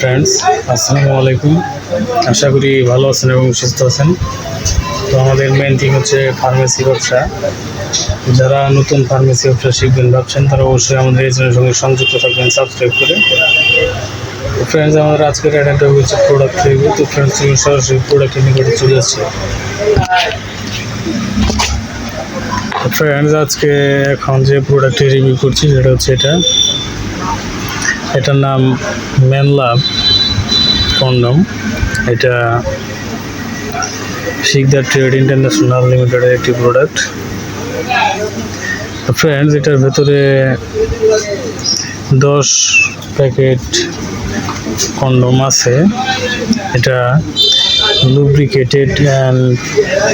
Friends, আসসালামু আলাইকুম। আশা করি ভালো আছেন এবং সুস্থ আছেন। তো আমাদের মেন থিং হচ্ছে ফার্মেসি ব্যবসা। যারা নতুন ফার্মেসি ব্যবসা শিখবেন ভাবছেন তারা অবশ্যই আমাদের এই চ্যানেলের সঙ্গে সংযুক্ত থাকবেন সাবস্ক্রাইব করে। তো ফ্রেন্ডস, আমাদের আজকের অ্যাডাটা হচ্ছে প্রোডাক্ট রিভিউ। তো ফ্রেন্ডস, সরাসরি প্রোডাক্টের নিকটে চলে যাচ্ছি। ফ্রেন্ডস, আজকে এখন যে প্রোডাক্টটি রিভিউ করছি সেটা হচ্ছে এটার নাম ম্যানলাভ কন্ডম। এটা শিকদার ট্রেড ইন্টারন্যাশনাল লিমিটেডের একটি প্রোডাক্ট। ফ্রেন্ডস, এটার ভেতরে 10 প্যাকেট কন্ডম আছে। এটা লুব্রিকেটেড অ্যান্ড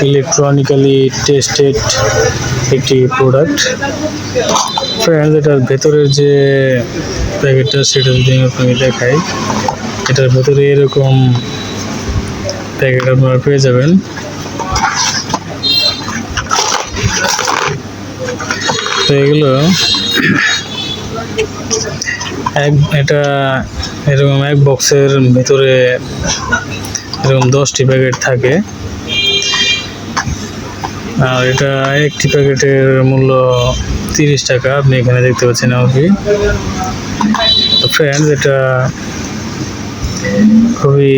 ইলেকট্রনিক্যালি টেস্টেড একটি প্রোডাক্ট। ফ্রেন্ডস, এটার ভেতরের যে প্যাকেটটা সেটা যদি আমি আপনাকে দেখাই, এটার ভেতরে এরকম প্যাকেট আপনারা পেয়ে যাবেন। তো এগুলো এটা এরকম এক বক্সের ভিতরে এরকম 10টি প্যাকেট থাকে। আর এটা একটি প্যাকেটের মূল্য 30 টাকা, আপনি এখানে দেখতে পাচ্ছেন এমনকি। তো ফ্রেন্ডস, এটা খুবই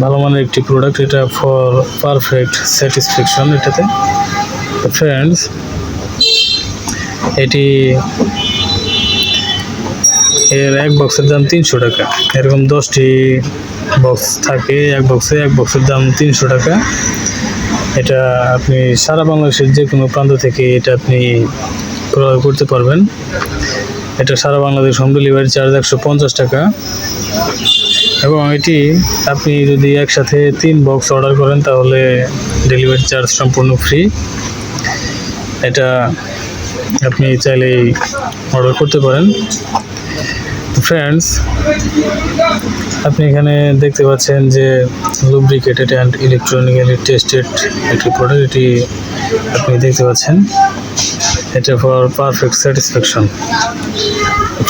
ভালো মানের একটি প্রোডাক্ট। এটা ফর পারফেক্ট স্যাটিসফ্যাকশন এটাতে। তো ফ্রেন্ডস, এটি এর এক বক্সের দাম 300 টাকা। এরকম 10টি বক্স থাকে, এক বক্সের দাম 300 টাকা। এটা আপনি সারা বাংলাদেশের যে কোনো প্রান্ত থেকে এটা আপনি ক্রয় করতে পারবেন। এটা সারা বাংলাদেশ হোম ডেলিভারি চার্জ 150 টাকা। এবং এটি আপনি যদি একসাথে 3 বক্স অর্ডার করেন তাহলে ডেলিভারি চার্জ সম্পূর্ণ ফ্রি। এটা আপনি চাইলেই অর্ডার করতে পারেন। ফ্রেন্ডস, আপনি এখানে দেখতে পাচ্ছেন যে লুব্রিকেটেড অ্যান্ড ইলেকট্রনিক্যালি টেস্টেড একটি প্রোডাক্ট। এটি আপনি দেখতে পাচ্ছেন, এটা ফর পারফেক্ট স্যাটিসফ্যাকশন।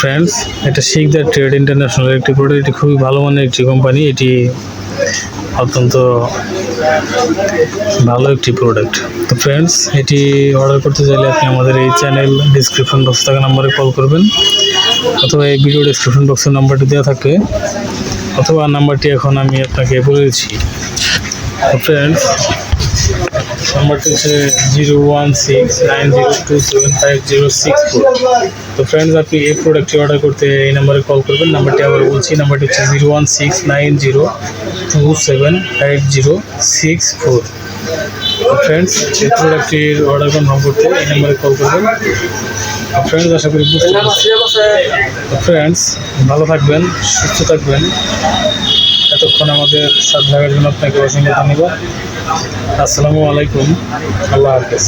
ফ্রেন্ডস, এটা শিকদার ট্রেড ইন্টারন্যাশনাল একটি প্রোডাক্ট। এটি খুবই ভালো মানের একটি কোম্পানি। এটি অত্যন্ত ভালো একটি প্রোডাক্ট। তো ফ্রেন্ডস, এটি অর্ডার করতে চাইলে আপনি আমাদের এই চ্যানেল ডিসক্রিপশন বক্সে থাকা নাম্বারে কল করবেন, অথবা এই ভিডিও ডিসক্রিপশন বক্সের নাম্বারটি দেওয়া থাকবে, অথবা নাম্বারটি এখন আমি আপনাকে বলে দিচ্ছি। তো ফ্রেন্ডস, নাম্বারটি হচ্ছে 0169027506 তো ফ্রেন্ডস, আপনি এই প্রোডাক্টটি অর্ডার করতে এই নাম্বারে কল করবেন। নাম্বারটি আবার বলছি, নাম্বারটি হচ্ছে 0169027506 ফ্রেন্ডস, এই প্রোডাক্টটির অর্ডার কনফার্ম করতে এই নাম্বারে কল করবেন। ফ্রেন্ডস, আশা করি বুঝতে পারছেন। ফ্রেন্ডস, ভালো থাকবেন, সুস্থ থাকবেন। এতক্ষণ আমাদের সাথে থাকার জন্য আপনাকে অসংখ্য ধন্যবাদ। আসসালামু আলাইকুম, আল্লাহ হাফেজ।